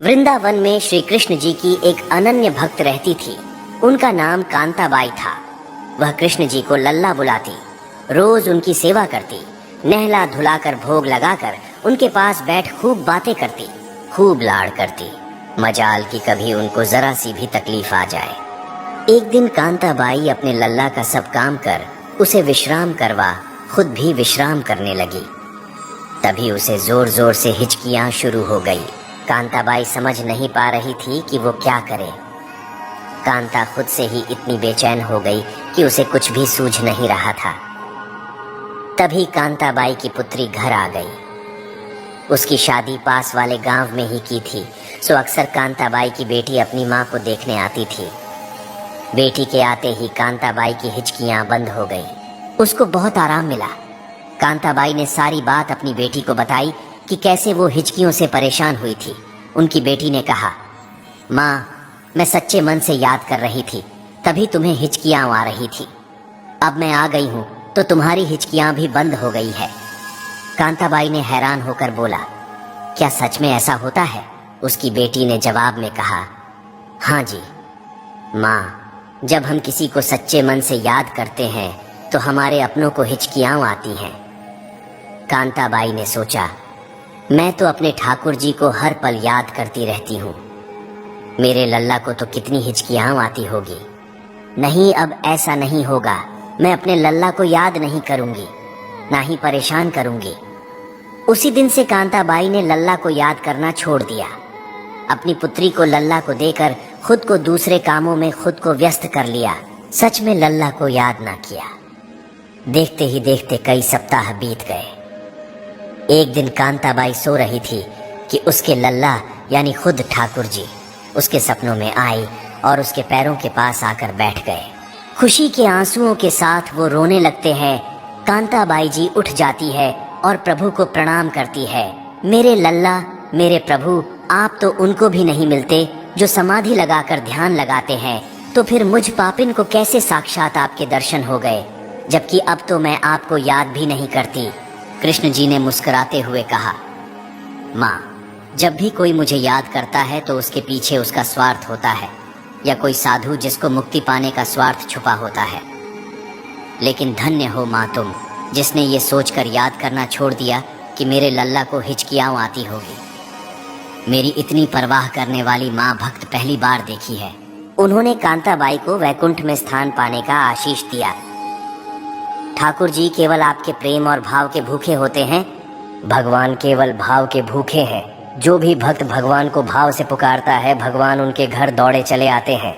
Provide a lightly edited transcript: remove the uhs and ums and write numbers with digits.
वृंदावन में श्री कृष्ण जी की एक अनन्य भक्त रहती थी। उनका नाम कांताबाई था। वह कृष्ण जी को लल्ला बुलाती, रोज उनकी सेवा करती, नहला धुलाकर भोग लगाकर उनके पास बैठ खूब बातें करती, खूब लाड़ करती। मजाल की कभी उनको जरा सी भी तकलीफ आ जाए। एक दिन कांताबाई अपने लल्ला का सब काम कर उसे विश्राम करवा खुद भी विश्राम करने लगी। तभी उसे जोर जोर से हिचकियां शुरू हो गई। कांताबाई समझ नहीं पा रही थी कि वो क्या करे। कांता खुद से ही इतनी बेचैन हो गई कि उसे कुछ भी सूझ नहीं रहा था। तभी कांताबाई की पुत्री घर आ गई। उसकी शादी पास वाले गांव में ही की थी, सो अक्सर कांताबाई की बेटी अपनी माँ को देखने आती थी। बेटी के आते ही कांताबाई की हिचकियां बंद हो गई। उसको बहुत आराम मिला। कांताबाई ने सारी बात अपनी बेटी को बताई कि कैसे वो हिचकियों से परेशान हुई थी। उनकी बेटी ने कहा, माँ, मैं सच्चे मन से याद कर रही थी, तभी तुम्हें हिचकियां आ रही थी। अब मैं आ गई हूँ तो तुम्हारी हिचकियां भी बंद हो गई है। कांताबाई ने हैरान होकर बोला, क्या सच में ऐसा होता है? उसकी बेटी ने जवाब में कहा, हाँ जी माँ, जब हम किसी को सच्चे मन से याद करते हैं तो हमारे अपनों को हिचकियां आती हैं। कांताबाई ने सोचा, मैं तो अपने ठाकुर जी को हर पल याद करती रहती हूँ, मेरे लल्ला को तो कितनी हिचकियां आती होगी। नहीं, अब ऐसा नहीं होगा। मैं अपने लल्ला को याद नहीं करूंगी, ना ही परेशान करूंगी। उसी दिन से कांताबाई ने लल्ला को याद करना छोड़ दिया। अपनी पुत्री को लल्ला को देकर खुद को दूसरे कामों में खुद को व्यस्त कर लिया। सच में लल्ला को याद ना किया। देखते ही देखते कई सप्ताह बीत गए। एक दिन कांताबाई सो रही थी कि उसके लल्ला यानी खुद ठाकुर जी उसके सपनों में आए और उसके पैरों के पास आकर बैठ गए। खुशी के आंसुओं के साथ वो रोने लगते हैं। कांताबाई जी उठ जाती है और प्रभु को प्रणाम करती है। मेरे लल्ला, मेरे प्रभु, आप तो उनको भी नहीं मिलते जो समाधि लगाकर ध्यान लगाते हैं, तो फिर मुझ पापिन को कैसे साक्षात आपके दर्शन हो गए, जबकि अब तो मैं आपको याद भी नहीं करती। कृष्ण जी ने मुस्कुराते हुए कहा, माँ, जब भी कोई मुझे याद करता है तो उसके पीछे उसका स्वार्थ होता है, या कोई साधु जिसको मुक्ति पाने का स्वार्थ छुपा होता है। लेकिन धन्य हो माँ तुम, जिसने ये सोचकर याद करना छोड़ दिया कि मेरे लल्ला को हिचकियां आती होगी। मेरी इतनी परवाह करने वाली माँ भक्त पहली बार देखी है। उन्होंने कांताबाई को वैकुंठ में स्थान पाने का आशीष दिया। ठाकुर जी केवल आपके प्रेम और भाव के भूखे होते हैं, भगवान केवल भाव के भूखे हैं। जो भी भक्त भगवान को भाव से पुकारता है, भगवान उनके घर दौड़े चले आते हैं।